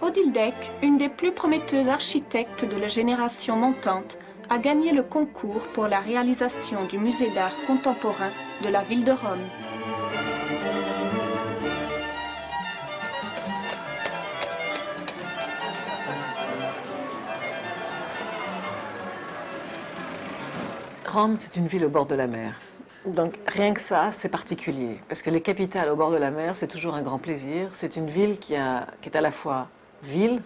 Odile Deck, une des plus prometteuses architectes de la génération montante, a gagné le concours pour la réalisation du musée d'art contemporain de la ville de Rome. Rome, c'est une ville au bord de la mer. Donc rien que ça, c'est particulier. Parce que les capitales au bord de la mer, c'est toujours un grand plaisir. C'est une ville qui est à la fois ville,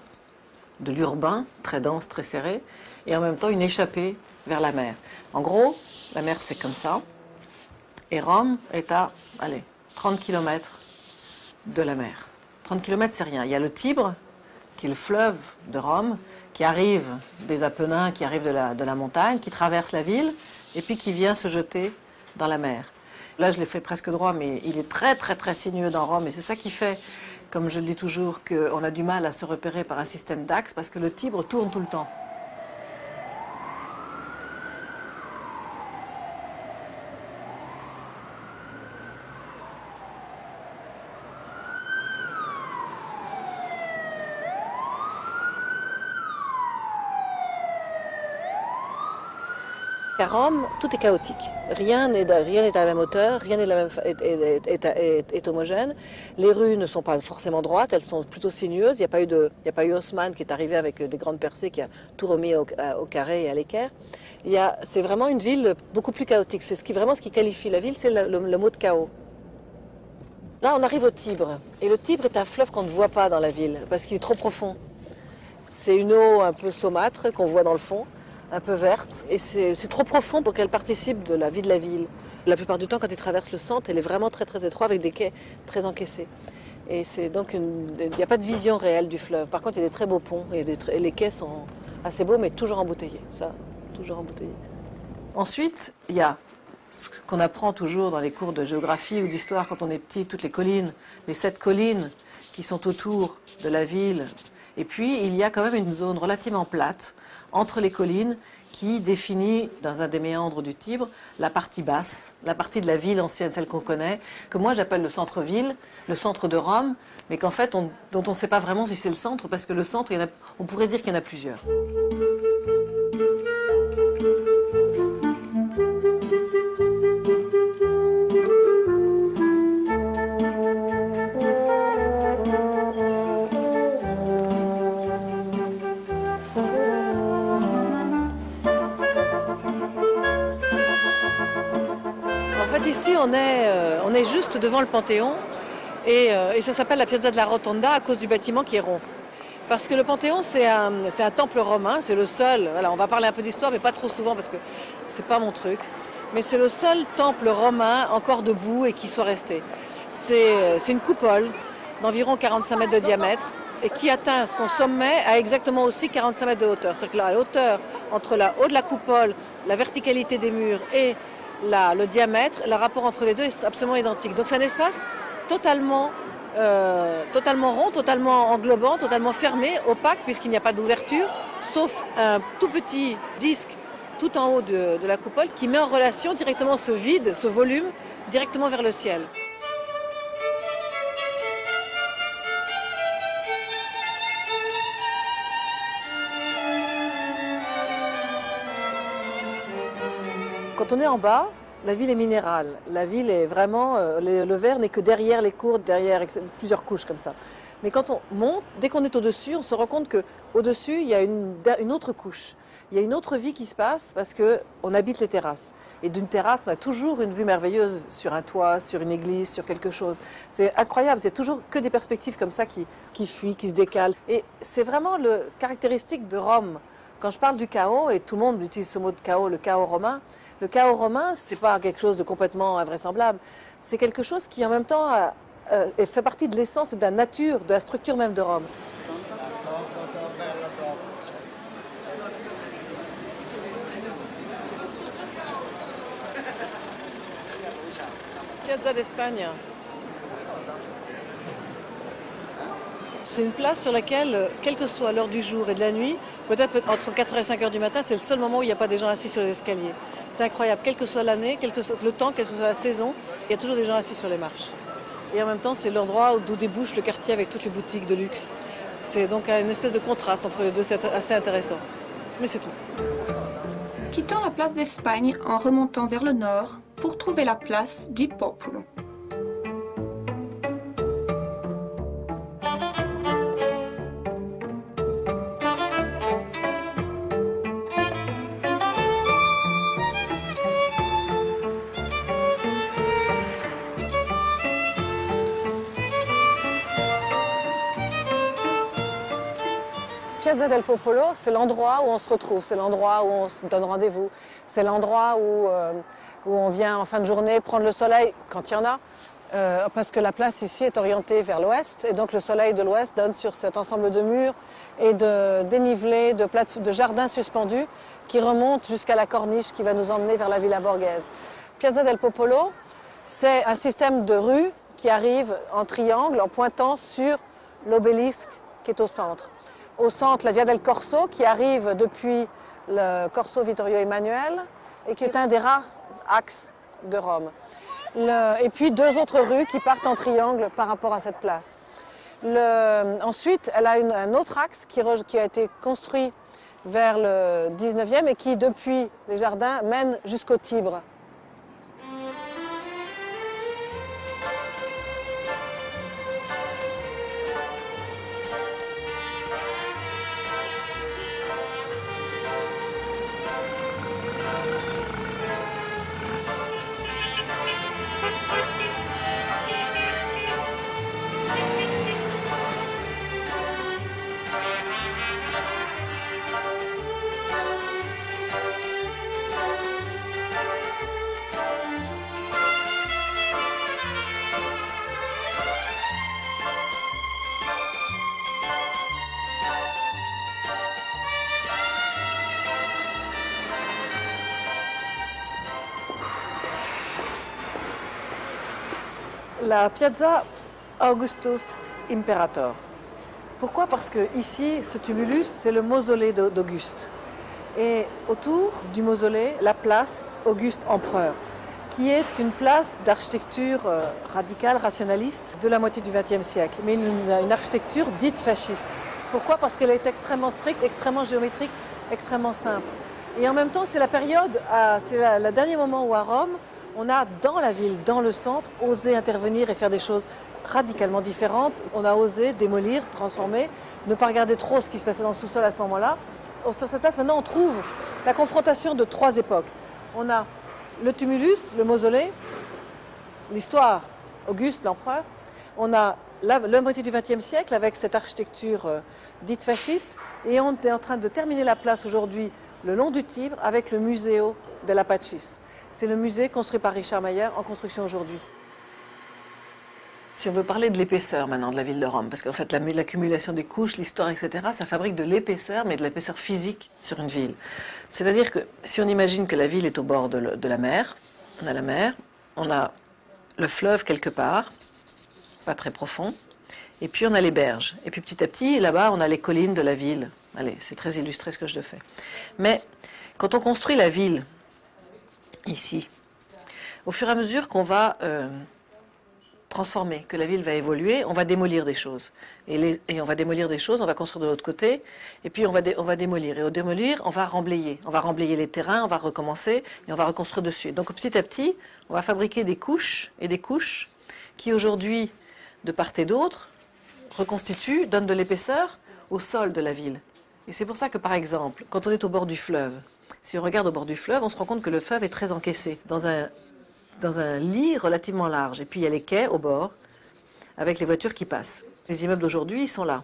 de l'urbain, très dense, très serré, et en même temps une échappée vers la mer. En gros, la mer c'est comme ça, et Rome est à, allez, 30 km de la mer. 30 km c'est rien. Il y a le Tibre, qui est le fleuve de Rome, qui arrive des Apennins, qui arrive de la montagne, qui traverse la ville, et puis qui vient se jeter dans la mer. Là, je l'ai fait presque droit, mais il est très, très, très sinueux dans Rome, et c'est ça qui fait, comme je le dis toujours, qu'on a du mal à se repérer par un système d'axes, parce que le Tibre tourne tout le temps. À Rome, tout est chaotique. Rien n'est à la même hauteur, rien n'est est homogène. Les rues ne sont pas forcément droites, elles sont plutôt sinueuses. Il n'y a pas eu Haussmann qui est arrivé avec des grandes percées qui a tout remis au carré et à l'équerre. C'est vraiment une ville beaucoup plus chaotique. C'est vraiment ce qui qualifie la ville, c'est le mot de chaos. Là, on arrive au Tibre. Et le Tibre est un fleuve qu'on ne voit pas dans la ville parce qu'il est trop profond. C'est une eau un peu saumâtre qu'on voit dans le fond, un peu verte, et c'est trop profond pour qu'elle participe de la vie de la ville. La plupart du temps, quand il traverse le centre, elle est vraiment très très étroite avec des quais très encaissés. Et c'est donc il n'y a pas de vision réelle du fleuve. Par contre, il y a des très beaux ponts et les quais sont assez beaux, mais toujours embouteillés. Ça, toujours embouteillés. Ensuite, il y a ce qu'on apprend toujours dans les cours de géographie ou d'histoire quand on est petit, toutes les collines, les 7 collines qui sont autour de la ville. Et puis, il y a quand même une zone relativement plate entre les collines qui définit, dans un des méandres du Tibre, la partie basse, la partie de la ville ancienne, celle qu'on connaît, que moi j'appelle le centre-ville, le centre de Rome, mais qu'en fait, dont on ne sait pas vraiment si c'est le centre, parce que le centre, on pourrait dire qu'il y en a plusieurs. Ici, on est juste devant le Panthéon et ça s'appelle la Piazza della Rotonda à cause du bâtiment qui est rond. Parce que le Panthéon, c'est un temple romain, c'est le seul, voilà, on va parler un peu d'histoire, mais pas trop souvent parce que c'est pas mon truc, mais c'est le seul temple romain encore debout et qui soit resté. C'est une coupole d'environ 45 mètres de diamètre et qui atteint son sommet à exactement aussi 45 mètres de hauteur. C'est-à-dire que la hauteur entre le haut de la coupole, la verticalité des murs et le diamètre, le rapport entre les deux est absolument identique. Donc c'est un espace totalement rond, totalement englobant, totalement fermé, opaque, puisqu'il n'y a pas d'ouverture, sauf un tout petit disque tout en haut de la coupole qui met en relation directement ce vide, ce volume, directement vers le ciel. Quand on est en bas, la ville est minérale. La ville est vraiment... le verre n'est que derrière les cours, derrière plusieurs couches comme ça. Mais quand on monte, dès qu'on est au-dessus, on se rend compte qu'au-dessus, il y a une autre couche. Il y a une autre vie qui se passe parce qu'on habite les terrasses. Et d'une terrasse, on a toujours une vue merveilleuse sur un toit, sur une église, sur quelque chose. C'est incroyable, c'est toujours que des perspectives comme ça qui fuient, qui se décalent. Et c'est vraiment le caractéristique de Rome. Quand je parle du chaos, et tout le monde utilise ce mot de chaos, le chaos romain, ce n'est pas quelque chose de complètement invraisemblable. C'est quelque chose qui, en même temps, fait partie de l'essence et de la nature, de la structure même de Rome. Piazza d'Espagne. C'est une place sur laquelle, quelle que soit l'heure du jour et de la nuit, peut-être entre 4h et 5h du matin, c'est le seul moment où il n'y a pas des gens assis sur les escaliers. C'est incroyable, quelle que soit l'année, quel que soit le temps, quelle que soit la saison, il y a toujours des gens assis sur les marches. Et en même temps, c'est l'endroit d'où débouche le quartier avec toutes les boutiques de luxe. C'est donc une espèce de contraste entre les deux, c'est assez intéressant. Mais c'est tout. Quittons la place d'Espagne en remontant vers le nord pour trouver la place di Popolo. Piazza del Popolo, c'est l'endroit où on se retrouve, c'est l'endroit où on se donne rendez-vous, c'est l'endroit où on vient en fin de journée prendre le soleil, quand il y en a, parce que la place ici est orientée vers l'ouest, et donc le soleil de l'ouest donne sur cet ensemble de murs et de dénivelés, de jardins suspendus qui remontent jusqu'à la corniche qui va nous emmener vers la Villa Borghese. Piazza del Popolo, c'est un système de rues qui arrive en triangle en pointant sur l'obélisque qui est au centre. Au centre, la Via del Corso qui arrive depuis le Corso Vittorio Emanuele et qui est un des rares axes de Rome. Et puis deux autres rues qui partent en triangle par rapport à cette place. Ensuite, elle a un autre axe qui a été construit vers le 19e et qui, depuis les jardins, mène jusqu'au Tibre. La Piazza Augustus Imperator. Pourquoi? Parce que ici, ce tumulus, c'est le mausolée d'Auguste. Et autour du mausolée, la place Auguste Empereur, qui est une place d'architecture radicale, rationaliste de la moitié du XXe siècle, mais une architecture dite fasciste. Pourquoi? Parce qu'elle est extrêmement stricte, extrêmement géométrique, extrêmement simple. Et en même temps, c'est la période, c'est le dernier moment où à Rome, on a dans la ville, dans le centre, osé intervenir et faire des choses radicalement différentes. On a osé démolir, transformer, ne pas regarder trop ce qui se passait dans le sous-sol à ce moment-là. Sur cette place, maintenant, on trouve la confrontation de trois époques. On a le tumulus, le mausolée, l'histoire, Auguste, l'empereur. On a la moitié du XXe siècle avec cette architecture dite fasciste. Et on est en train de terminer la place aujourd'hui le long du Tibre avec le Museo della Pacis. C'est le musée construit par Richard Mayer en construction aujourd'hui. Si on veut parler de l'épaisseur maintenant de la ville de Rome, parce qu'en fait l'accumulation des couches, l'histoire, etc., ça fabrique de l'épaisseur, mais de l'épaisseur physique sur une ville. C'est-à-dire que si on imagine que la ville est au bord de la mer, on a le fleuve quelque part, pas très profond, et puis on a les berges. Et puis petit à petit, là-bas, on a les collines de la ville. Allez, c'est très illustré ce que je te fais. Mais quand on construit la ville, ici, au fur et à mesure qu'on va transformer, que la ville va évoluer, on va démolir des choses. Et on va démolir des choses, on va construire de l'autre côté, et puis on va démolir. Et au démolir, on va remblayer. On va remblayer les terrains, on va recommencer, et on va reconstruire dessus. Donc petit à petit, on va fabriquer des couches et des couches qui aujourd'hui, de part et d'autre, reconstituent, donnent de l'épaisseur au sol de la ville. Et c'est pour ça que, par exemple, quand on est au bord du fleuve, si on regarde au bord du fleuve, on se rend compte que le fleuve est très encaissé, dans un lit relativement large. Et puis il y a les quais au bord, avec les voitures qui passent. Les immeubles d'aujourd'hui, ils sont là.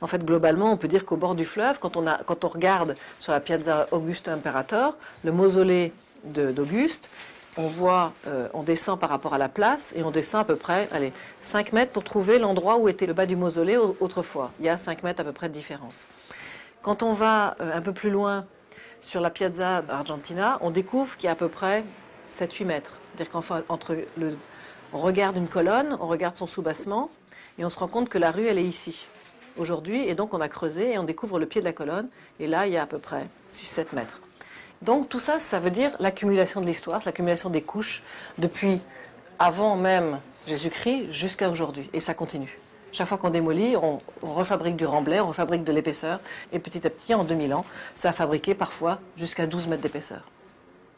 En fait, globalement, on peut dire qu'au bord du fleuve, quand on regarde sur la Piazza Augusto Imperator, le mausolée d'Auguste, on descend par rapport à la place et on descend à peu près 5 mètres pour trouver l'endroit où était le bas du mausolée autrefois. Il y a 5 mètres à peu près de différence. Quand on va un peu plus loin sur la Piazza Argentina, on découvre qu'il y a à peu près 7-8 mètres. C'est-à-dire on regarde une colonne, on regarde son soubassement et on se rend compte que la rue, elle est ici, aujourd'hui. Et donc on a creusé et on découvre le pied de la colonne. Et là, il y a à peu près 6-7 mètres. Donc tout ça, ça veut dire l'accumulation de l'histoire, l'accumulation des couches depuis avant même Jésus-Christ jusqu'à aujourd'hui. Et ça continue. Chaque fois qu'on démolit, on refabrique du remblai, on refabrique de l'épaisseur. Et petit à petit, en 2000 ans, ça a fabriqué parfois jusqu'à 12 mètres d'épaisseur.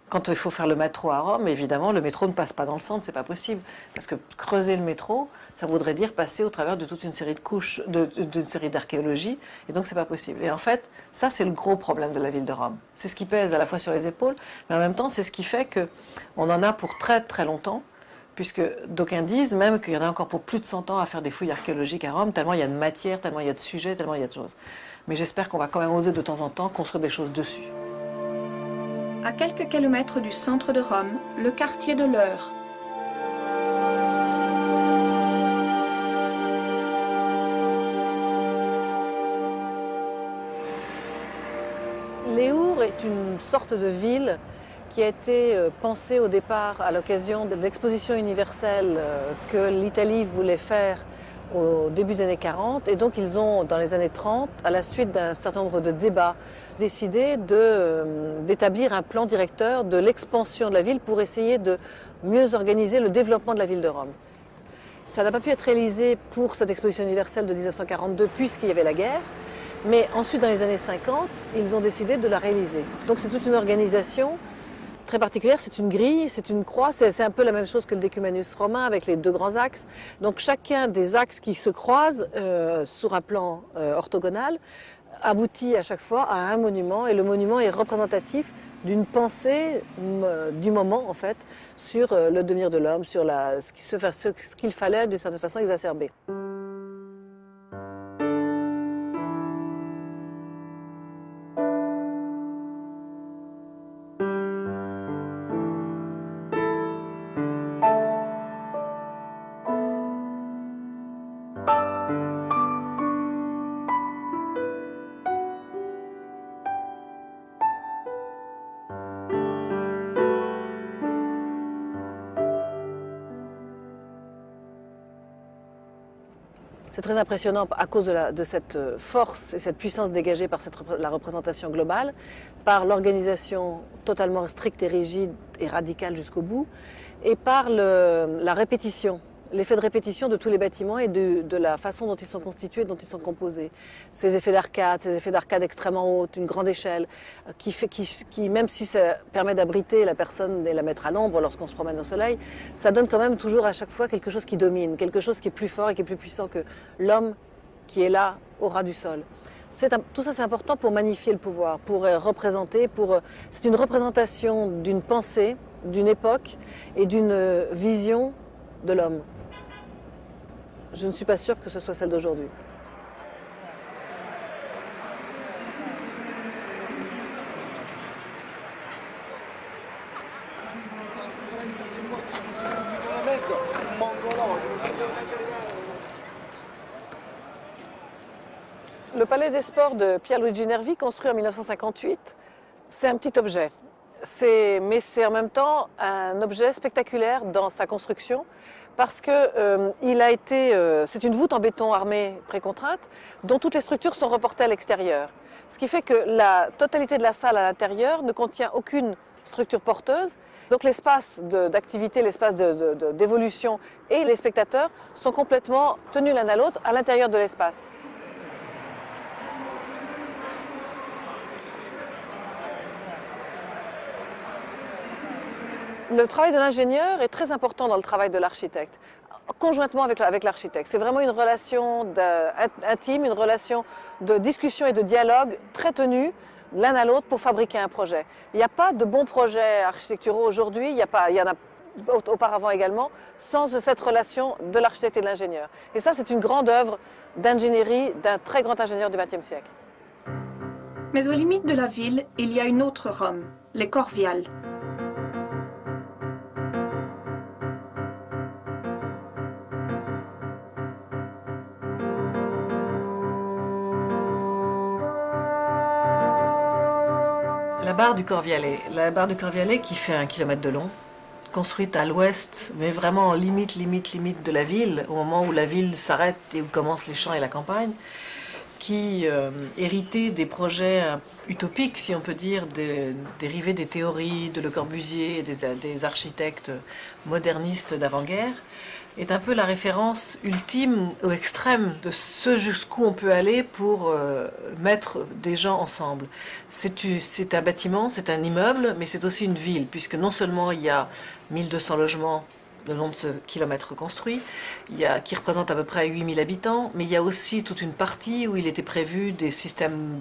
Quand il faut faire le métro à Rome, évidemment, le métro ne passe pas dans le centre, c'est pas possible. Parce que creuser le métro, ça voudrait dire passer au travers de toute une série de couches, d'une série d'archéologie, et donc c'est pas possible. Et en fait, ça c'est le gros problème de la ville de Rome. C'est ce qui pèse à la fois sur les épaules, mais en même temps, c'est ce qui fait qu'on en a pour très très longtemps, puisque d'aucuns disent même qu'il y en a encore pour plus de 100 ans à faire des fouilles archéologiques à Rome, tellement il y a de matière, tellement il y a de sujets, tellement il y a de choses. Mais j'espère qu'on va quand même oser de temps en temps construire des choses dessus. À quelques kilomètres du centre de Rome, le quartier de l'Eure. L'Eur est une sorte de ville qui a été pensée au départ à l'occasion de l'exposition universelle que l'Italie voulait faire au début des années 40. Et donc ils ont, dans les années 30, à la suite d'un certain nombre de débats, décidé d'établir un plan directeur de l'expansion de la ville pour essayer de mieux organiser le développement de la ville de Rome. Ça n'a pas pu être réalisé pour cette exposition universelle de 1942 puisqu'il y avait la guerre, mais ensuite dans les années 50, ils ont décidé de la réaliser. Donc c'est toute une organisation très particulière, c'est une grille, c'est une croix, c'est un peu la même chose que le Decumanus romain avec les deux grands axes. Donc chacun des axes qui se croisent sur un plan orthogonal aboutit à chaque fois à un monument, et le monument est représentatif d'une pensée du moment en fait sur le devenir de l'homme, sur ce qu'il fallait d'une certaine façon exacerber. C'est très impressionnant à cause de cette force et cette puissance dégagée par la représentation globale, par l'organisation totalement stricte et rigide et radicale jusqu'au bout, et par la répétition, l'effet de répétition de tous les bâtiments et de la façon dont ils sont constitués, dont ils sont composés. Ces effets d'arcade extrêmement hautes, une grande échelle, qui, même si ça permet d'abriter la personne et la mettre à l'ombre lorsqu'on se promène au soleil, ça donne quand même toujours à chaque fois quelque chose qui domine, quelque chose qui est plus fort et qui est plus puissant que l'homme qui est là au ras du sol. Tout ça c'est important pour magnifier le pouvoir, pour représenter, c'est une représentation d'une pensée, d'une époque et d'une vision de l'homme. Je ne suis pas sûre que ce soit celle d'aujourd'hui. Le palais des sports de Pierluigi Nervi, construit en 1958, c'est un petit objet. Mais c'est en même temps un objet spectaculaire dans sa construction, parce que c'est une voûte en béton armé précontrainte dont toutes les structures sont reportées à l'extérieur. Ce qui fait que la totalité de la salle à l'intérieur ne contient aucune structure porteuse. Donc l'espace d'activité, l'espace d'évolution et les spectateurs sont complètement tenus l'un à l'autre à l'intérieur de l'espace. Le travail de l'ingénieur est très important dans le travail de l'architecte, conjointement avec l'architecte. C'est vraiment une relation intime, une relation de discussion et de dialogue très tenue l'un à l'autre pour fabriquer un projet. Il n'y a pas de bons projets architecturaux aujourd'hui, il y en a auparavant également, sans cette relation de l'architecte et de l'ingénieur. Et ça, c'est une grande œuvre d'ingénierie d'un très grand ingénieur du XXe siècle. Mais aux limites de la ville, il y a une autre Rome, les Corviales. La barre du Corvialet qui fait 1 kilomètre de long, construite à l'ouest, mais vraiment en limite de la ville, au moment où la ville s'arrête et où commencent les champs et la campagne, qui héritait des projets utopiques, si on peut dire, dérivés des théories de Le Corbusier et des architectes modernistes d'avant-guerre, est un peu la référence ultime ou extrême de ce jusqu'où on peut aller pour mettre des gens ensemble. C'est un bâtiment, c'est un immeuble, mais c'est aussi une ville, puisque non seulement il y a 1200 logements le long de ce kilomètre construit, qui représente à peu près 8000 habitants, mais il y a aussi toute une partie où il était prévu des systèmes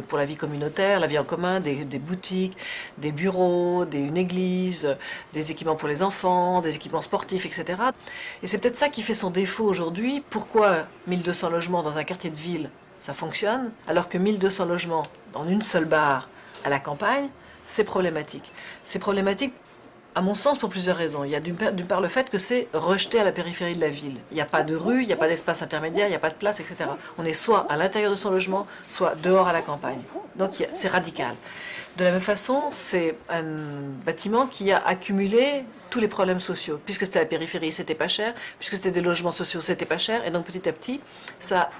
pour la vie communautaire, la vie en commun, des boutiques, des bureaux, une église, des équipements pour les enfants, des équipements sportifs, etc. Et c'est peut-être ça qui fait son défaut aujourd'hui. Pourquoi 1200 logements dans un quartier de ville, ça fonctionne, alors que 1200 logements dans une seule barre à la campagne, c'est problématique. C'est problématique à mon sens, pour plusieurs raisons. Il y a d'une part le fait que c'est rejeté à la périphérie de la ville. Il n'y a pas de rue, il n'y a pas d'espace intermédiaire, il n'y a pas de place, etc. On est soit à l'intérieur de son logement, soit dehors à la campagne. Donc c'est radical. De la même façon, c'est un bâtiment qui a accumulé tous les problèmes sociaux. Puisque c'était à la périphérie, c'était pas cher. Puisque c'était des logements sociaux, c'était pas cher. Et donc petit à petit, ça a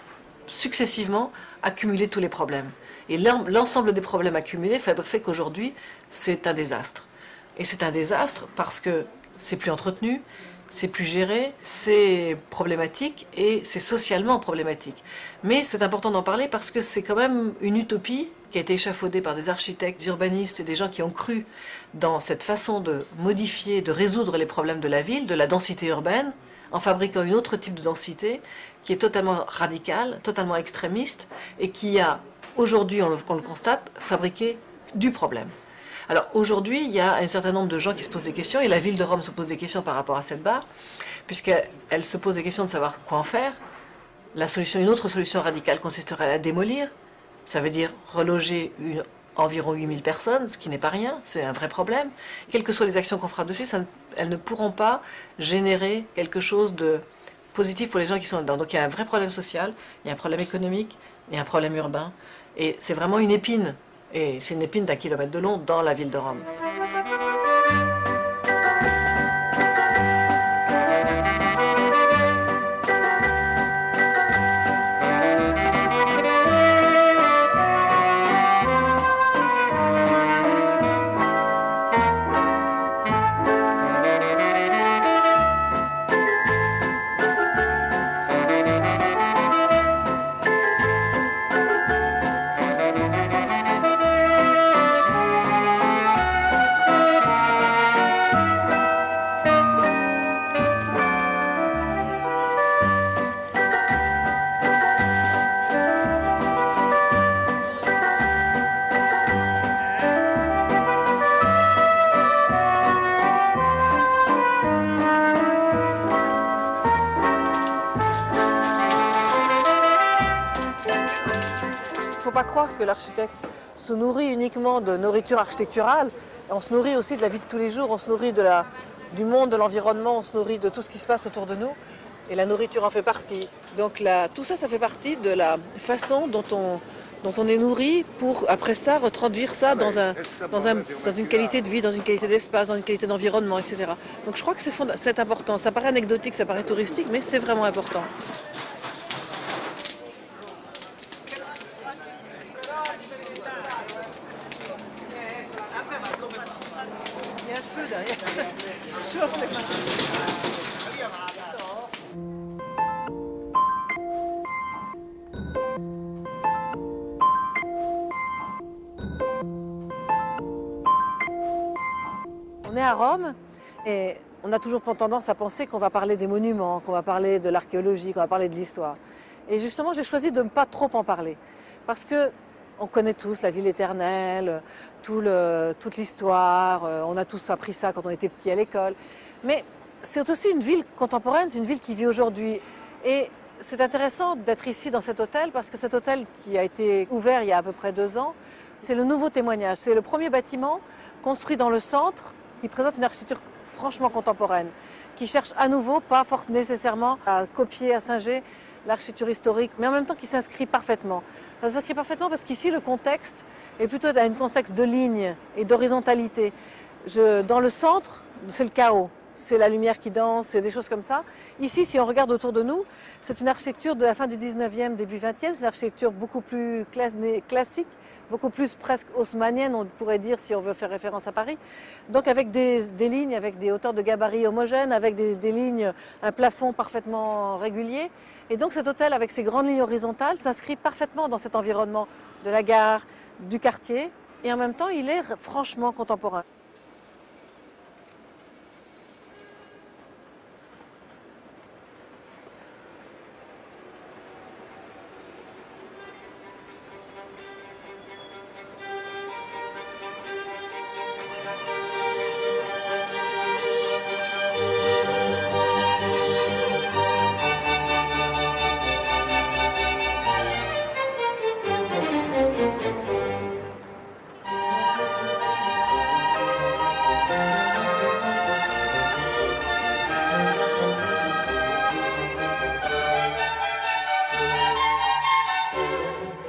successivement accumulé tous les problèmes. Et l'ensemble des problèmes accumulés fait qu'aujourd'hui, c'est un désastre. Et c'est un désastre parce que c'est plus entretenu, c'est plus géré, c'est problématique et c'est socialement problématique. Mais c'est important d'en parler parce que c'est quand même une utopie qui a été échafaudée par des architectes, des urbanistes et des gens qui ont cru dans cette façon de modifier, de résoudre les problèmes de la ville, de la densité urbaine, en fabriquant une autre type de densité qui est totalement radicale, totalement extrémiste et qui a, aujourd'hui, on le constate, fabriqué du problème. Alors aujourd'hui, il y a un certain nombre de gens qui se posent des questions, et la ville de Rome se pose des questions par rapport à cette barre, puisqu'elle se pose des questions de savoir quoi en faire. Une autre solution radicale consisterait à la démolir. Ça veut dire reloger environ 8000 personnes, ce qui n'est pas rien, c'est un vrai problème. Quelles que soient les actions qu'on fera dessus, elles ne pourront pas générer quelque chose de positif pour les gens qui sont là-dedans. Donc il y a un vrai problème social, il y a un problème économique, il y a un problème urbain, et c'est vraiment une épine. Et c'est une épine d'1 kilomètre de long dans la ville de Rome. Il ne faut pas croire que l'architecte se nourrit uniquement de nourriture architecturale. On se nourrit aussi de la vie de tous les jours, on se nourrit du monde, de l'environnement, on se nourrit de tout ce qui se passe autour de nous. Et la nourriture en fait partie. Donc tout ça, ça fait partie de la façon dont on est nourri pour, après ça, retraduire ça dans une qualité de vie, dans une qualité d'espace, dans une qualité d'environnement, etc. Donc je crois que c'est important. Ça paraît anecdotique, ça paraît touristique, mais c'est vraiment important. Il y a un feu derrière. On est à Rome et on a toujours tendance à penser qu'on va parler des monuments, qu'on va parler de l'archéologie, qu'on va parler de l'histoire. Et justement, j'ai choisi de ne pas trop en parler parce que on connaît tous la ville éternelle, toute l'histoire, on a tous appris ça quand on était petits à l'école. Mais c'est aussi une ville contemporaine, c'est une ville qui vit aujourd'hui. Et c'est intéressant d'être ici dans cet hôtel parce que cet hôtel qui a été ouvert il y a à peu près 2 ans, c'est le nouveau témoignage. C'est le premier bâtiment construit dans le centre qui présente une architecture franchement contemporaine, qui cherche à nouveau, pas forcément nécessairement à copier, à singer l'architecture historique, mais en même temps qui s'inscrit parfaitement. Ça s'inscrit parfaitement parce qu'ici le contexte est plutôt un contexte de lignes et d'horizontalité. Dans le centre, c'est le chaos. C'est la lumière qui danse, c'est des choses comme ça. Ici, si on regarde autour de nous, c'est une architecture de la fin du 19e, début 20e. C'est une architecture beaucoup plus classique, beaucoup plus presque haussmannienne, on pourrait dire, si on veut faire référence à Paris. Donc avec des lignes, avec des hauteurs de gabarit homogènes, avec des lignes, un plafond parfaitement régulier. Et donc cet hôtel, avec ses grandes lignes horizontales, s'inscrit parfaitement dans cet environnement de la gare, du quartier. Et en même temps, il est franchement contemporain.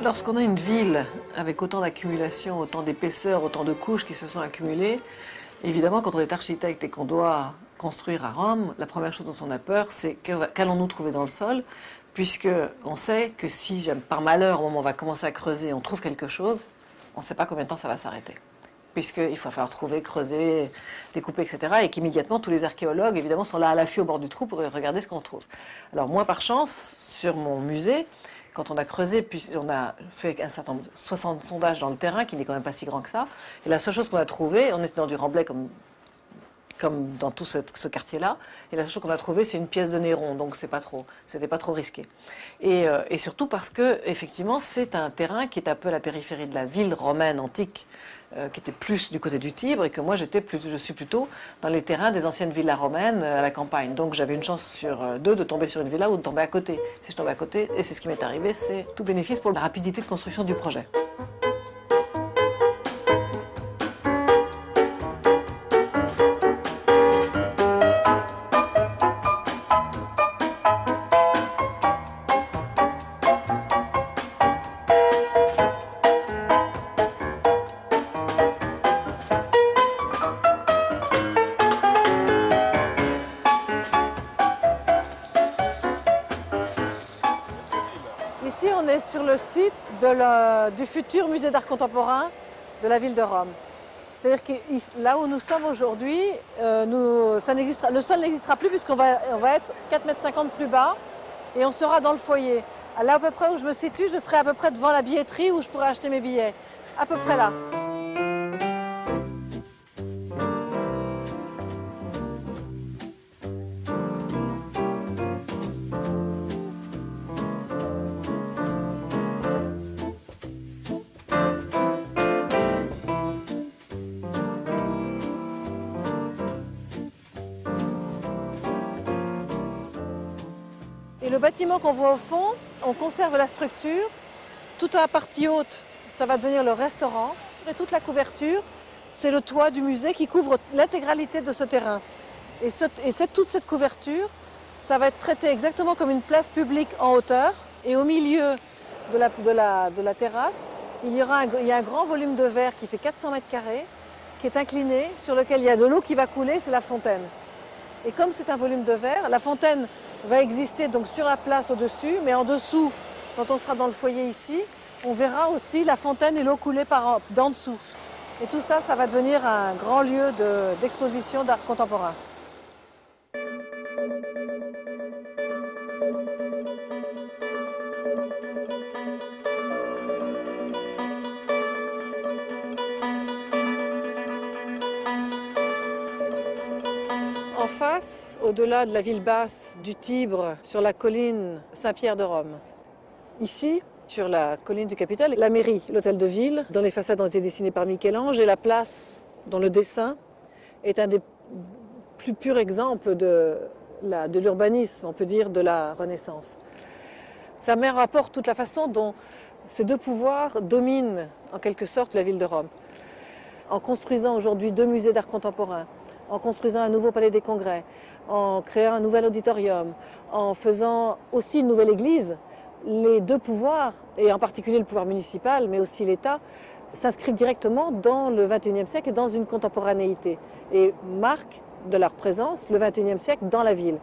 Lorsqu'on a une ville avec autant d'accumulation, autant d'épaisseur, autant de couches qui se sont accumulées, évidemment, quand on est architecte et qu'on doit construire à Rome, la première chose dont on a peur, c'est qu'allons-nous trouver dans le sol, puisque on sait que si, par malheur, au moment où on va commencer à creuser, on trouve quelque chose, on ne sait pas combien de temps ça va s'arrêter. Puisqu'il va falloir trouver, creuser, découper, etc. Et qu'immédiatement, tous les archéologues, évidemment, sont là à l'affût au bord du trou pour regarder ce qu'on trouve. Alors moi, par chance, sur mon musée, quand on a creusé, puis on a fait un certain nombre, 60 sondages dans le terrain, qui n'est quand même pas si grand que ça, et la seule chose qu'on a trouvée, on était dans du Remblai comme dans tout ce quartier-là, et la seule chose qu'on a trouvée, c'est une pièce de Néron, donc c'était pas trop risqué. Et surtout parce que, effectivement, c'est un terrain qui est un peu à la périphérie de la ville romaine antique, qui était plus du côté du Tibre, et que moi je suis plutôt dans les terrains des anciennes villas romaines à la campagne. Donc j'avais une chance sur 2 de tomber sur une villa ou de tomber à côté. Si je tombais à côté, et c'est ce qui m'est arrivé, c'est tout bénéfice pour la rapidité de construction du projet. Ici, on est sur le site du futur musée d'art contemporain de la ville de Rome. C'est-à-dire que là où nous sommes aujourd'hui, le sol n'existera plus puisqu'on va être 4,50 m plus bas et on sera dans le foyer. Là, à peu près où je me situe, je serai à peu près devant la billetterie où je pourrais acheter mes billets. À peu près là. Et le bâtiment qu'on voit au fond, on conserve la structure. Toute la partie haute, ça va devenir le restaurant. Et toute la couverture, c'est le toit du musée qui couvre l'intégralité de ce terrain. Et toute cette couverture, ça va être traité exactement comme une place publique en hauteur. Et au milieu de la terrasse, il y a un grand volume de verre qui fait 400 m², qui est incliné, sur lequel il y a de l'eau qui va couler, c'est la fontaine. Et comme c'est un volume de verre, la fontaine va exister donc sur la place au-dessus, mais en dessous, quand on sera dans le foyer ici, on verra aussi la fontaine et l'eau couler d'en dessous. Et tout ça, ça va devenir un grand lieu d'exposition d'art contemporain. En face, au-delà de la ville basse du Tibre, sur la colline Saint-Pierre de Rome. Ici, sur la colline du Capitole, la mairie, l'hôtel de ville, dont les façades ont été dessinées par Michel-Ange, et la place dont le dessin est un des plus pur exemple de l'urbanisme, on peut dire, de la Renaissance. Ça met en rapport toute la façon dont ces deux pouvoirs dominent en quelque sorte la ville de Rome. En construisant aujourd'hui 2 musées d'art contemporain, en construisant un nouveau palais des congrès, en créant un nouvel auditorium, en faisant aussi une nouvelle église, les deux pouvoirs, et en particulier le pouvoir municipal, mais aussi l'État, s'inscrivent directement dans le XXIe siècle et dans une contemporanéité, et marquent de leur présence le XXIe siècle dans la ville.